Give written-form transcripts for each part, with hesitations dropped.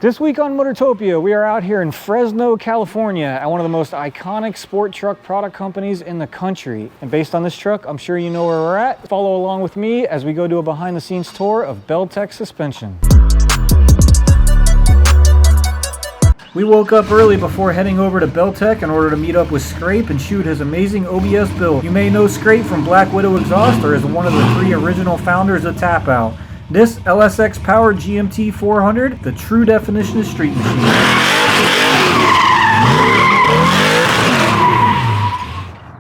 This week on Motortopia, we are out here in Fresno, California at one of the most iconic sport truck product companies in the country. And based on this truck, I'm sure you know where we're at. Follow along with me as we go do a behind the scenes tour of Belltech Suspension. We woke up early before heading over to Belltech in order to meet up with Scrape and shoot his amazing OBS build. You may know Scrape from Black Widow Exhaust or as one of the 3 original founders of Tapout. This LSX-Powered GMT 400, the true definition of street machine.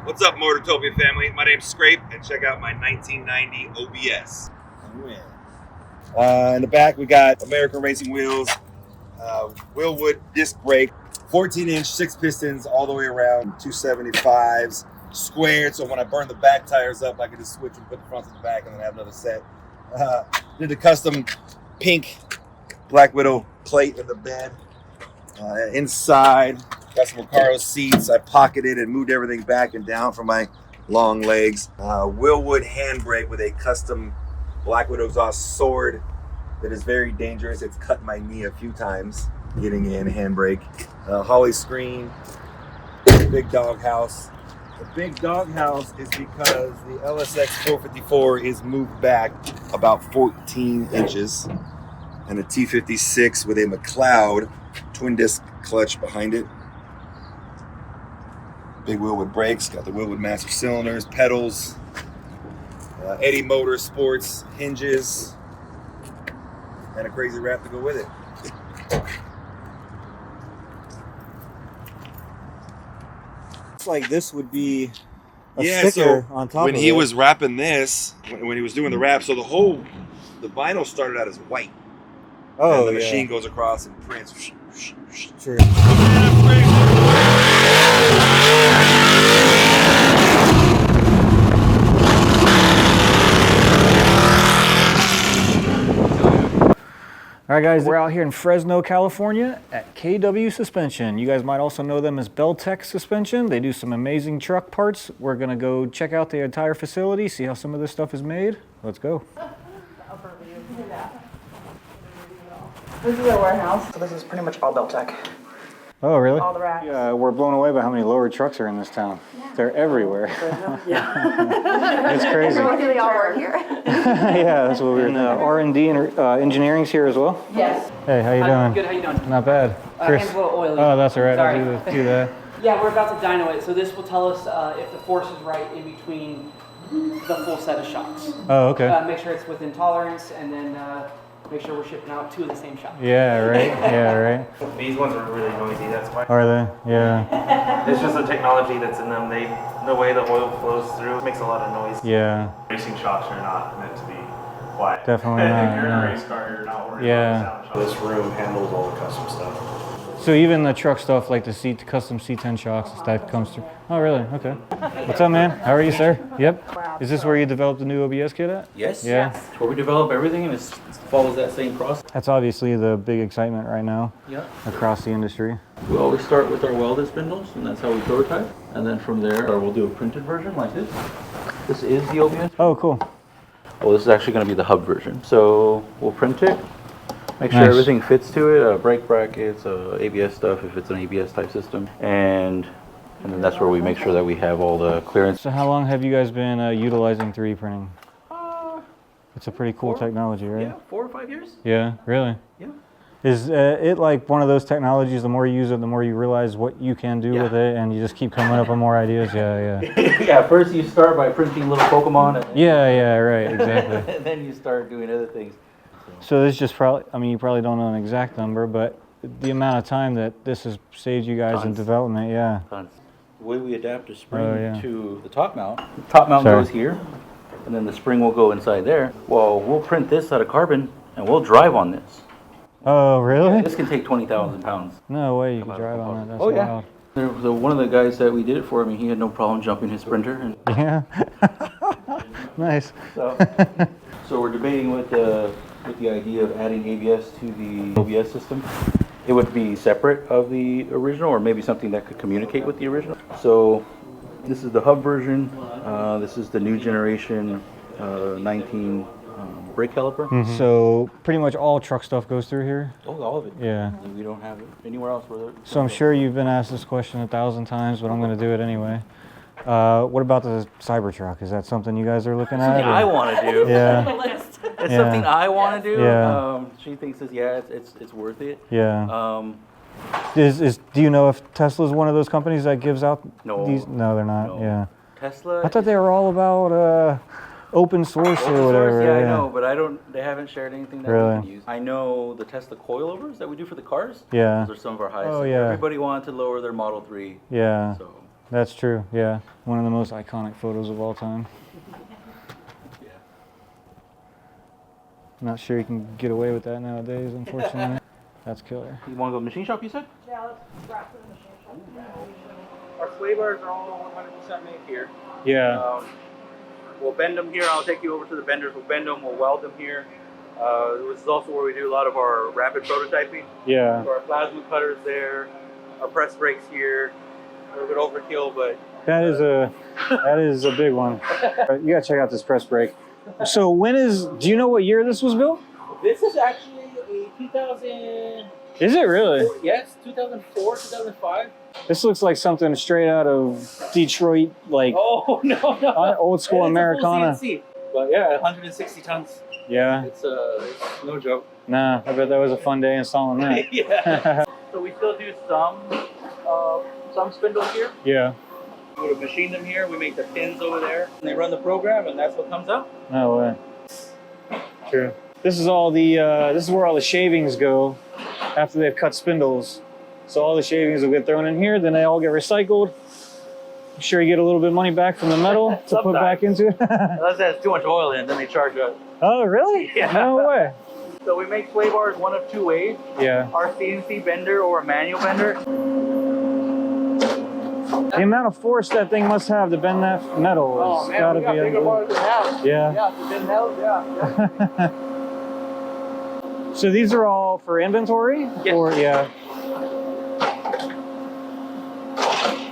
What's up, Motortopia family? My name's Scrape, and check out my 1990 OBS. In the back, we got American Racing wheels, Willwood disc brake, 14-inch 6 pistons all the way around, 275s, squared, so when I burn the back tires up, I can just switch and put the front to the back and then have another set. Did the custom pink Black Widow plate in the bed. Inside, got some Recaro seats. I pocketed and moved everything back and down for my long legs. Willwood handbrake with a custom Black Widow exhaust sword that is very dangerous. It's cut my knee a few times getting in handbrake. Holly screen, big dog house. The big doghouse is because the LSX 454 is moved back about 14 inches, and a T56 with a McLeod twin disc clutch behind it. Big Willwood brakes, got the Willwood master cylinders, pedals, Eddie Motorsports hinges, and a crazy wrap to go with it. Like this would be a sticker sticker on top when of he it. was wrapping this, when he was doing the wrap, so the vinyl started out as white. Oh, and the machine goes across and prints. Sure. All right, guys, we're out here in Fresno, California at KW Suspension. You guys might also know them as Belltech Suspension. They do some amazing truck parts. We're gonna go check out the entire facility, see how some of this stuff is made. Let's go. This is our warehouse. So this is pretty much all Belltech. Oh, really? All the racks. Yeah, we're blown away by how many lower trucks are in this town. Yeah. They're everywhere. Yeah. It's crazy. They all work here. Yeah, that's what we're doing. R&D and engineering's here as well? Yes. Hey, how you doing? Good, how you doing? Not bad. Chris. Hand's a little oily. Oh, that's all right. Sorry. I'll do that. Yeah, we're about to dyno it, so this will tell us if the force is right in between the full set of shocks. Oh, okay. Make sure it's within tolerance, and then make sure we're shipping out 2 of the same shock. Yeah, right. Yeah, right. These ones are really noisy, that's why. Are they? Yeah. It's just the technology that's in them. The way the oil flows through makes a lot of noise. Yeah. Racing shocks are not meant to be quiet. Definitely not, If you're in no. a race car, you're not worried Yeah. about the sound shock. This room handles all the custom stuff. So even the truck stuff, like the custom C10 shocks, that comes through. Oh, really? Okay. What's up, man? How are you, sir? Yep. Is this where you developed the new OBS kit at? Yes. Yeah. It's where we develop everything, and it follows that same process. That's obviously the big excitement right now across the industry. We always start with our welded spindles, and that's how we prototype. And then from there, we'll do a printed version like this. This is the OBS. Oh, cool. Well, this is actually going to be the hub version. So we'll print it, make sure everything fits to it, brake brackets, ABS stuff if it's an ABS type system, and then that's where we make sure that we have all the clearance. So how long have you guys been utilizing 3D printing? It's a pretty cool technology, right? Yeah, 4 or 5 years. Yeah, really? Yeah. Is it like one of those technologies, the more you use it, the more you realize what you can do with it, and you just keep coming up with more ideas? Yeah, yeah. Yeah, first you start by printing little Pokemon. And Yeah, right, exactly. and then you start doing other things. So this just probably, I mean, you probably don't know an exact number, but the amount of time that this has saved you guys in Tons. development, yeah. The way we adapt the spring yeah. to the top mount goes here, and then the spring will go inside there. Well, we'll print this out of carbon, and we'll drive on this. Oh, really? This can take 20,000 pounds. No way you can drive on that. That's Oh, yeah. wild. There was one of the guys that we did it for, I mean, he had no problem jumping his sprinter. And Yeah. Nice. so we're debating with the idea of adding ABS to the OBS system. It would be separate of the original, or maybe something that could communicate with the original. So this is the hub version. This is the new generation 19 brake caliper. So pretty much all truck stuff goes through here? Oh, all of it. Yeah. We don't have it anywhere else. So I'm sure you've been asked this question 1,000 times, but I'm going to do it anyway. What about the Cybertruck? Is that something you guys are looking at? Something I want to do. Yeah. It's something I want to do. Yeah. She thinks it's worth it. Yeah. Do you know if Tesla's one of those companies that gives out these? No, they're not. No. Yeah. Tesla. I thought they were all about open source or whatever. Yeah, I know, but they haven't shared anything that Really? we can use. I know the Tesla coilovers that we do for the cars. Yeah. Those are some of our highest. Oh, yeah. Everybody wanted to lower their Model 3. Yeah. So. That's true. Yeah. One of the most iconic photos of all time. Yeah. I'm not sure you can get away with that nowadays, unfortunately. That's killer. You want to go machine shop, you said? Yeah, let's scrap to the machine shop. Our sway bars are all 100% made here. Yeah. We'll bend them here. I'll take you over to the benders. We'll bend them. We'll weld them here. This is also where we do a lot of our rapid prototyping. Yeah. So our plasma cutters there, our press brakes here. A little bit overkill, but That is a big one. You gotta check out this press brake. So do you know what year this was built? this is actually a 2000. Is it really? Yes, 2004, 2005. This looks like something straight out of Detroit, like Oh no, old school It's a full Americana. CNC. But yeah, 160 tons. Yeah. It's no joke. Nah, I bet that was a fun day installing that. Yeah. So we still do some spindles here. Yeah. We would machine them here. We make the pins over there, and they run the program, and that's what comes out. No way. True. This is all the. This is where all the shavings go after they've cut spindles. So all the shavings will get thrown in here. Then they all get recycled. I'm sure you get a little bit of money back from the metal to put back into it. Unless it has too much oil in it, then they charge us. Oh, really? Yeah. No way. So we make sway bars one of two ways. Yeah. Our CNC bender or a manual bender. The amount of force that thing must have to bend that metal has gotta be unbelievable. than that. Yeah. Yeah, if it didn't help, yeah. So these are all for inventory? Yes. Or yeah.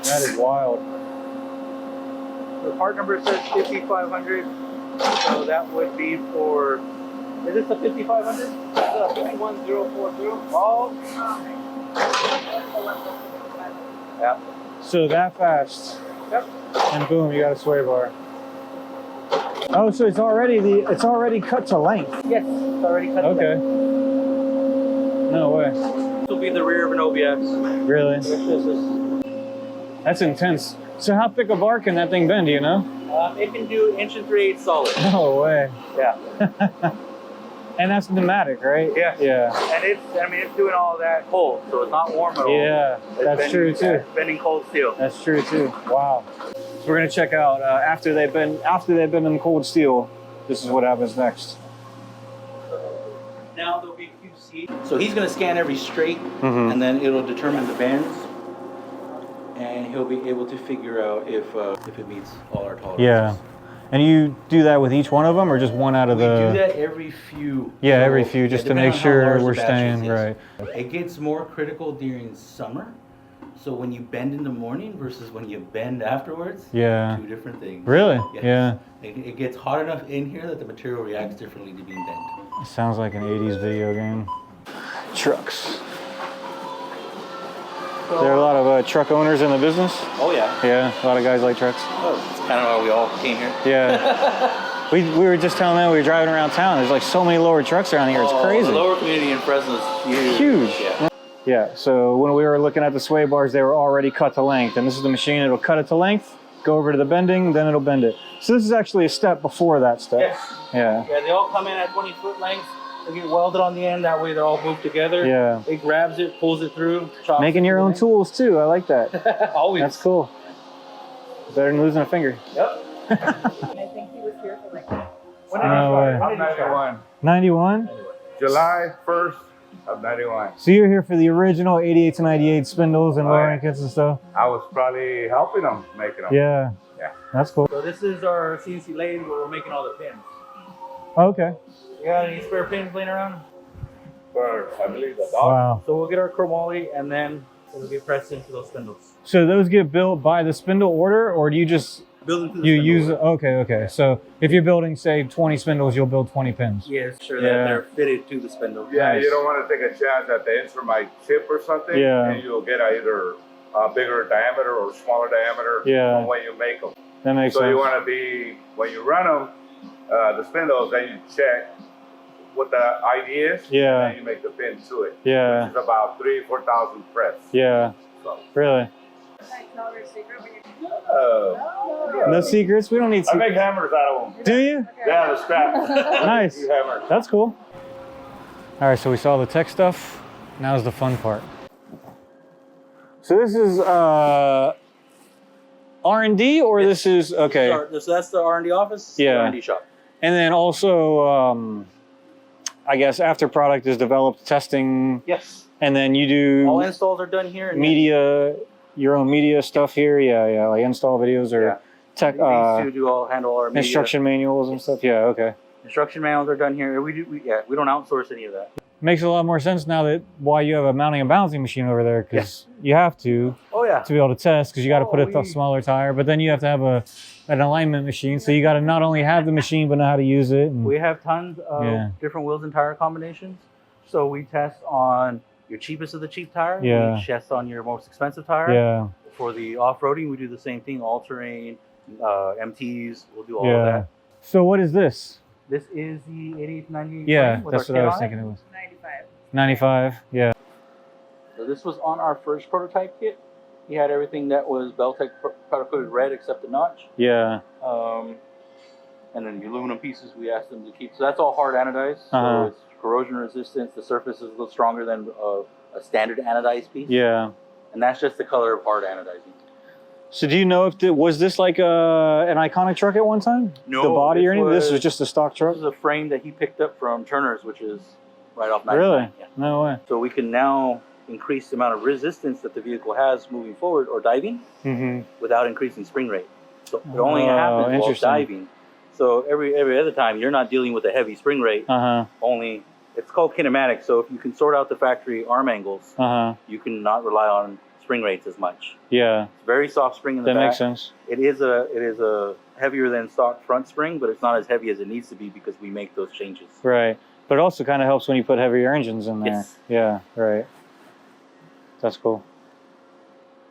That is wild. The part number says 5500, so that would be for. Is this a 5500? 51040. Oh. Yeah. So that fast. Yep. And boom, you got a sway bar. Oh, so it's already cut to length. Yes, it's already cut. Okay. No way. This will be the rear of an OBS. Really? This is. That's intense. So how thick a bar can that thing bend, do you know? It can do 1 3/8 solid. No way. Yeah. And that's pneumatic, right? Yeah. Yeah. And it's doing all that cold, so it's not warm at all. Yeah, that's true too. It's bending cold steel. That's true too. Wow. So we're gonna check out after they've been in cold steel. This is what happens next. Now there'll be QC. So he's going to scan every straight, and then it'll determine the bends, and he'll be able to figure out if it meets all our tolerances. Yeah. And you do that with each one of them, or just one out of We the? do that every few. Yeah, every few, just to depending make on how sure large the we're batch staying is. right. It gets more critical during summer. So when you bend in the morning versus when you bend afterwards, Yeah. two different things. Really? Yes. Yeah. It gets hot enough in here that the material reacts differently to being bent. It sounds like an 80s video game. Trucks. There are a lot of truck owners in the business. Oh yeah. Yeah, a lot of guys like trucks. Oh, it's kind of how we all came here. Yeah. we were just telling them we were driving around town. There's like so many lower trucks around here. It's crazy. The lower community in Fresno is huge. Huge. Yeah. Yeah, so when we were looking at the sway bars, they were already cut to length. And this is the machine, it'll cut it to length, go over to the bending, then it'll bend it. So this is actually a step before that step. Yes. Yeah. Yeah, they all come in at 20-foot lengths. They get welded on the end. That way they're all moved together. Yeah. It grabs it, pulls it through. Chops Making your own tools too, I like that. Always. That's cool. Better than losing a finger. Yep. I think he was here for like. No way. I'm 91. 91? July 1st of 91. So you're here for the original 88 to 98 spindles and Oh, lowering yeah. kits and stuff? I was probably helping them making them. Yeah. Yeah. That's cool. So this is our CNC lathe where we're making all the pins. Okay. You got any spare pins laying around? For, I believe, the dog. Wow. So we'll get our chromoly and then it'll get pressed into those spindles. So those get built by the spindle order, or do you just Building to the You spindle use work. okay. So if you're building, say, 20 spindles, you'll build 20 pins. Yes, sure Yeah. that they're fitted to the spindle. Yeah, Nice. you don't want to take a chance that the instrument might chip or something. Yeah. And you'll get either a bigger diameter or smaller diameter Yeah. from when you make them. That makes So sense. you want to be, when you run them, the spindles, then you check what the ID is. Yeah. And then you make the pin to it. Yeah. It's about 3,000 to 4,000 press. Yeah. So, Really? No secrets? We don't need I secrets. make hammers out of them. Do you? Yeah, the scraps. Nice. These hammers. That's cool. All right, so we saw the tech stuff. Now's the fun part. So this is R&D, or this is okay? So that's the R&D office. Yeah. The R&D shop. And then also, I guess after product is developed, testing, Yes. and then you do All installs are done here. And media, your own media stuff here. Yeah, like install videos or Yeah. tech These two do all handle our media. instruction manuals and stuff. Yeah, okay. Instruction manuals are done here. We don't outsource any of that. Makes a lot more sense now that why you have a mounting and balancing machine over there, because you have to Oh yeah. be able to test, because you got to put a we- smaller tire, but then you have to have an alignment machine, so you got to not only have the machine but know how to use it. And, We have tons of Yeah. different wheels and tire combinations. So we test on your cheapest of the cheap tire. Yeah. We test on your most expensive tire. yeah, For the off-roading, we do the same thing. All-terrain, MTs. We'll do all of yeah. that. So what is this? This is the 8898. Yeah, frame with that's our what I kit was on thinking it. it was. 95. 95. Yeah. So this was on our first prototype kit. He had everything that was Belltech powder coated red except the notch. Yeah. And then the aluminum pieces we asked them to keep. So that's all hard anodized. Uh-huh. So it's corrosion resistant. The surface is a little stronger than a standard anodized piece. Yeah. And that's just the color of hard anodizing. So do you know if was this like an iconic truck at one time? No, The body this or anything? This was was- just a stock truck? This is a frame that he picked up from Turner's, which is right off 99. Really? Yeah. No way. So we can now increase the amount of resistance that the vehicle has moving forward or diving Mm-hmm. without increasing spring rate. So it only Oh, happens while interesting. diving. So every other time you're not dealing with a heavy spring rate. Uh-huh. Only it's called kinematic. So if you can sort out the factory arm angles, Uh-huh. you can not rely on spring rates as much. Yeah. It's very soft spring in the That back. makes sense. It is a heavier than stock front spring, but it's not as heavy as it needs to be because we make those changes. Right. But it also kind of helps when you put heavier engines in there. Yes. Yeah, right. That's cool.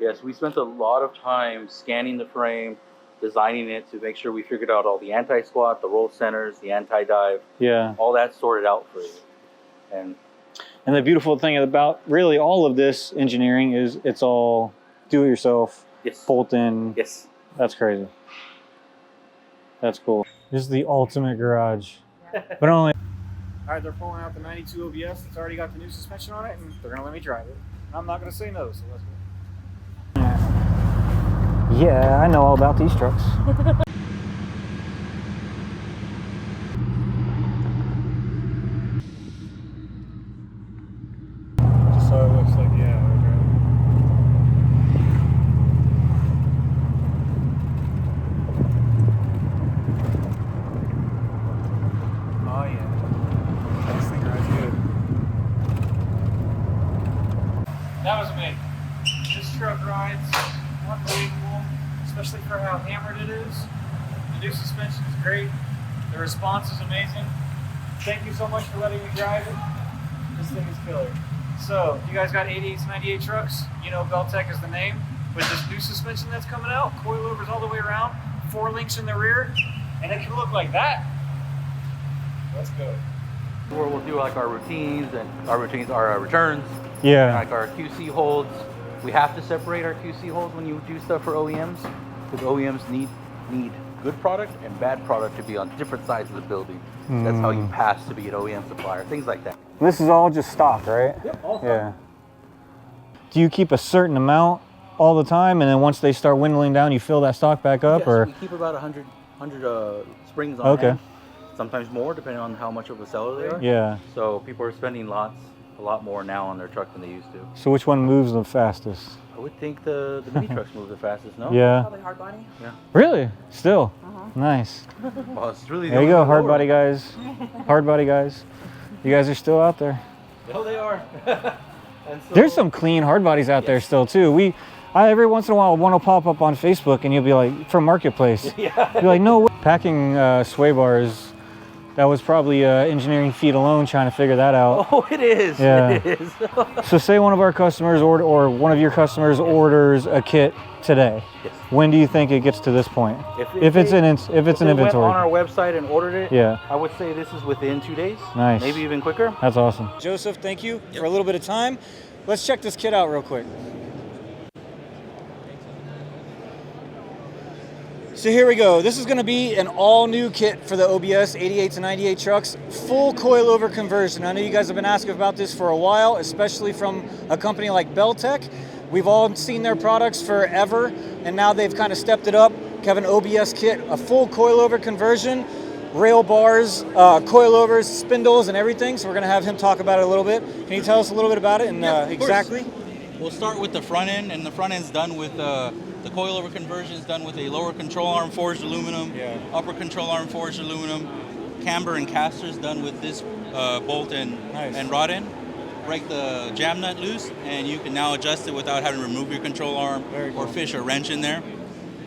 Yes, we spent a lot of time scanning the frame, designing it to make sure we figured out all the anti-squat, the roll centers, the anti-dive, Yeah. all that sorted out for you. And And the beautiful thing about really all of this engineering is it's all do-it-yourself, yes, bolt in. yes. That's crazy. That's cool. This is the ultimate garage. But only... All right, they're pulling out the 92 OBS. It's already got the new suspension on it, and they're going to let me drive it. I'm not going to say no, so let's go. Yeah, I know all about these trucks. Just so it looks like, yeah, okay. Oh yeah, this thing rides good. That was amazing. This truck rides unbelievable, especially for how hammered it is. The new suspension is great. The response is amazing. Thank you so much for letting me drive it. This thing is killer. So, you guys got 88s, 98 trucks. You know Belltech is the name. With this new suspension that's coming out, coilovers all the way around, 4 links in the rear, and it can look like that. Let's go. Where we'll do like our routines, and our routines are our returns, Yeah. like our QC holds. We have to separate our QC holds when you do stuff for OEMs, because OEMs need good product and bad product to be on different sides of the building. That's how you pass to be an OEM supplier, things like that. This is all just stock, right? Yep, all Yeah. Do you keep a certain amount all the time, and then once they start dwindling down, you fill that stock back up, Yes, or? we keep about 100 springs on Okay. hand. Sometimes more, depending on how much of a seller they are. Yeah. So people are spending a lot more now on their truck than they used to. So which one moves the fastest? I would think the mini trucks move the fastest, no? Yeah. Probably hard body. Really? Still? Nice. Well, it's really There you go, hard lower. body guys. Hard body guys. You guys are still out there. No, they are. And so, There's some clean hard bodies out there still too. Every once in a while, one will pop up on Facebook, and you'll be like, from Marketplace. Yeah. You're like, no way. Packing sway bars. That was probably engineering feat alone trying to figure that out. Oh, it is. Yeah. It is. So say one of our customers or one of your customers orders a kit today. Yes. When do you think it gets to this point? If it's an went inventory. on our website and ordered it, yeah. I would say this is within 2 days. Nice. Maybe even quicker. That's awesome. Joseph, thank you for a little bit of time. Let's check this kit out real quick. So here we go. This is going to be an all-new kit for the OBS 88 to 98 trucks. Full coilover conversion. I know you guys have been asking about this for a while, especially from a company like Belltech. We've all seen their products forever, and now they've kind of stepped it up. Have an OBS kit, a full coilover conversion, rail bars, coilovers, spindles, and everything. So we're going to have him talk about it a little bit. Can you tell us a little bit about it and exactly? We'll start with the front end, and the front end's done with the coilover conversion is done with a lower control arm forged aluminum, upper control arm forged aluminum, camber and casters done with this bolt and rod end. Break the jam nut loose, and you can now adjust it without having to remove your control arm or fish a wrench in there.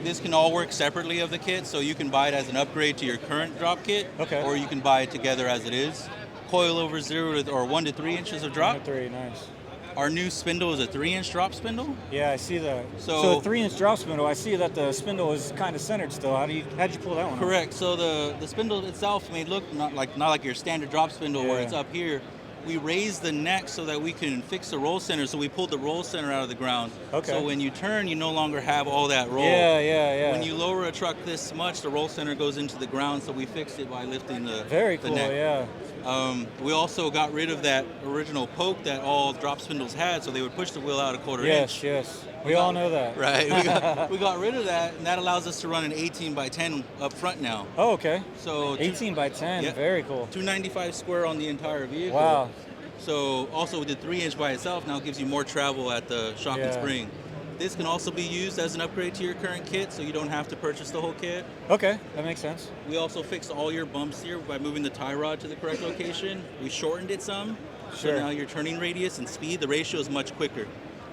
This can all work separately of the kit, so you can buy it as an upgrade to your current drop kit, or you can buy it together as it is. Coilover 1 to 3 inches of drop. 1 to 3, nice. Our new spindle is a 3-inch drop spindle. Yeah, I see that. So a 3-inch drop spindle, I see that the spindle is kind of centered still. How'd you pull that one Correct. So the spindle itself may look not like your standard drop spindle where it's up here. We raised the neck so that we can fix the roll center. So we pulled the roll center out of the ground. Okay. So when you turn, you no longer have all that roll. Yeah. When you lower a truck this much, the roll center goes into the ground. So we fixed it by lifting the Very cool, neck. Yeah. We also got rid of that original poke that all drop spindles had, so they would push the wheel out a quarter inch. Yes. We all know that. Right. We got rid of that, and that allows us to run an 18 by 10 up front now. Oh, okay. So 18 by 10. Very cool. 295 square on the entire vehicle. Wow. So also with the 3-inch by itself now gives you more travel at the shock and spring. This can also be used as an upgrade to your current kit, so you don't have to purchase the whole kit. Okay, that makes sense. We also fixed all your bumps here by moving the tie rod to the correct location. We shortened it some, so now your turning radius and speed, the ratio is much quicker.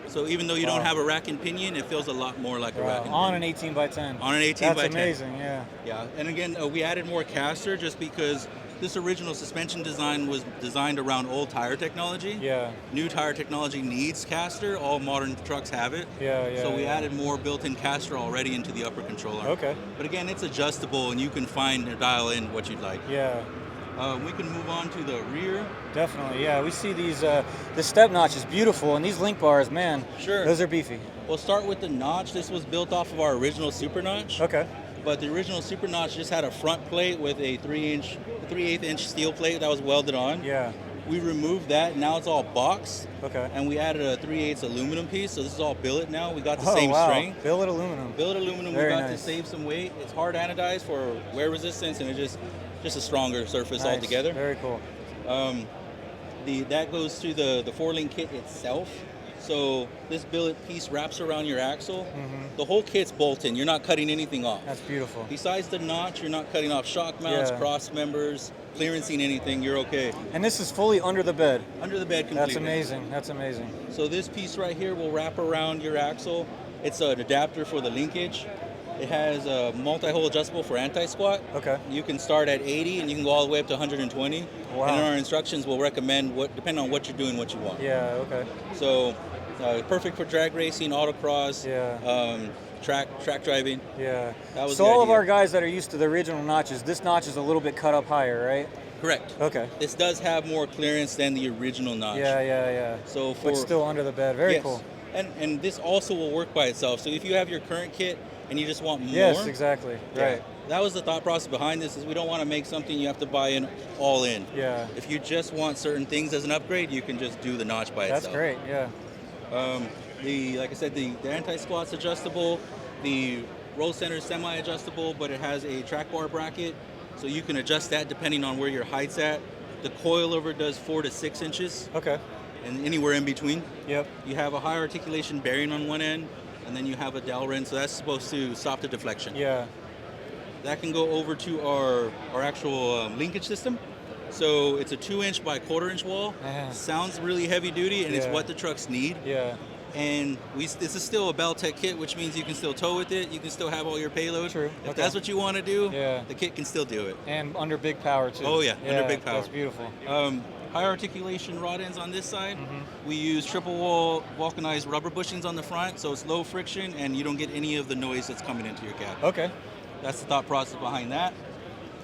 So even though you don't have a rack and pinion, it feels a lot more like a rack and pinion. On an 18 by 10. On an 18 by 10. That's amazing, yeah. Yeah, and again, we added more caster just because this original suspension design was designed around old tire technology. Yeah. New tire technology needs caster. All modern trucks have it. So we added more built-in caster already into the upper control arm. Okay. But again, it's adjustable, and you can find or dial in what you'd like. Yeah. We can move on to the rear. Definitely, yeah. We see these, the step notch is beautiful, and these link bars, man, those are beefy. We'll start with the notch. This was built off of our original Super Notch. Okay. But the original Super Notch just had a front plate with a 3/8 inch steel plate that was welded on. Yeah. We removed that. Now it's all box. Okay. And we added a 3/8 aluminum piece. So this is all billet now. We got the same strength. Billet aluminum. Billet aluminum. Very we got nice. to save some weight. It's hard anodized for wear resistance, and it's just a stronger surface altogether. Very cool. That goes to the 4-link kit itself. So this billet piece wraps around your axle. The whole kit's bolt-in. You're not cutting anything off. That's beautiful. Besides the notch, you're not cutting off shock mounts, cross members, clearancing anything. You're okay. And this is fully under the bed. Under the bed completely. That's amazing. That's amazing. So this piece right here will wrap around your axle. It's an adapter for the linkage. It has a multi-hole adjustable for anti-squat. Okay. You can start at 80 and you can go all the way up to 120. Wow. And in our instructions, we'll recommend depending on what you're doing, what you want. Yeah, okay. So perfect for drag racing, autocross, track driving. Yeah. That was so all of our guys that are used to the original notches, this notch is a little bit cut up higher, right? Correct. Okay. This does have more clearance than the original notch. Yeah. So but still under the bed. Very cool. And this also will work by itself. So if you have your current kit and you just want more. Yes, exactly. Right. That was the thought process behind this, is we don't want to make something you have to buy in all in. Yeah. If you just want certain things as an upgrade, you can just do the notch by itself. That's great, yeah. Like I said, the anti-squat's adjustable. The roll center is semi-adjustable, but it has a track bar bracket, so you can adjust that depending on where your height's at. The coilover does 4 to 6 inches. Okay. And anywhere in between. Yep. You have a high articulation bearing on one end, and then you have a dowel ring, so that's supposed to stop the deflection. Yeah. That can go over to our actual linkage system. So it's a 2-inch by 1/4 inch wall. Sounds really heavy duty, and it's what the trucks need. Yeah. And this is still a Belltech kit, which means you can still tow with it. You can still have all your payload. True. If that's what you want to do, Yeah. the kit can still do it. And under big power too. Oh yeah, under big power. That's beautiful. High articulation rod ends on this side. We use triple wall vulcanized rubber bushings on the front, so it's low friction and you don't get any of the noise that's coming into your cab. Okay. That's the thought process behind that.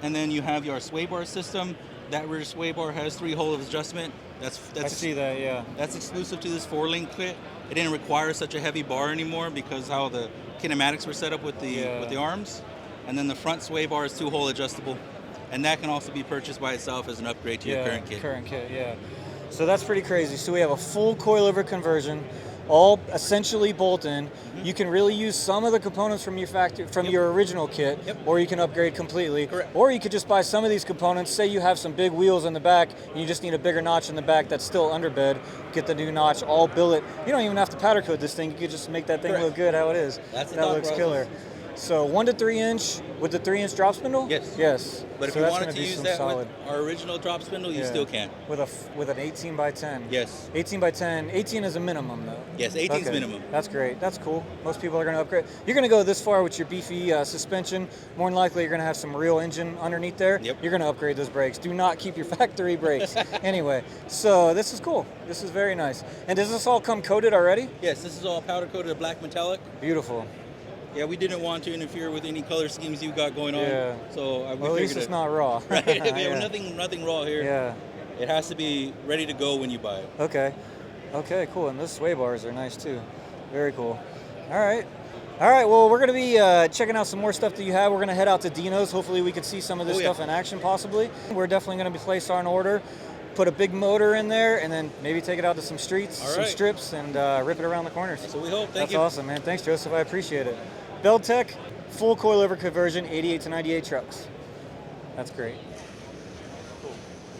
And then you have your sway bar system. That rear sway bar has 3-hole adjustment. I see that, yeah. That's exclusive to this 4-link kit. It didn't require such a heavy bar anymore because how the kinematics were set up with the arms. And then the front sway bar is 2-hole adjustable. And that can also be purchased by itself as an upgrade to your current kit. Current kit, yeah. So that's pretty crazy. So we have a full coilover conversion, all essentially bolt-in. You can really use some of the components from your factory, from your original kit, or you can upgrade completely. Correct. Or you could just buy some of these components. Say you have some big wheels in the back, and you just need a bigger notch in the back that's still underbed. Get the new notch, all bill it. You don't even have to powder coat this thing. You could just make that thing look good how it is. That's the that thought looks process. killer. So 1 to 3 inch with the 3-inch drop spindle? Yes. Yes. But if So you that's wanted gonna to be use some that solid. with our original drop spindle, you Yeah. still can. With an 18 by 10. Yes. 18 by 10. 18 is a minimum though. Yes, 18 is minimum. That's great. That's cool. Most people are going to upgrade. You're going to go this far with your beefy suspension. More than likely, you're going to have some real engine underneath there. Yep. You're going to upgrade those brakes. Do not keep your factory brakes. Anyway, so this is cool. This is very nice. And does this all come coated already? Yes, this is all powder coated black metallic. Beautiful. Yeah, we didn't want to interfere with any color schemes you got going on. Yeah. So Well, at least it's not raw. Right. We Yeah. have nothing raw here. Yeah. It has to be ready to go when you buy it. Okay. Okay, cool. And those sway bars are nice too. Very cool. All right. All right, well, we're going to be checking out some more stuff that you have. We're going to head out to Dino's. Hopefully we can see some of this stuff in action possibly. We're definitely going to be place our order, put a big motor in there, and then maybe take it out to some streets, some strips, and rip it around the corners. So we hope. That's awesome, man. Thanks, Joseph. I appreciate it. Belltech, full coilover conversion, 88 to 98 trucks. That's great.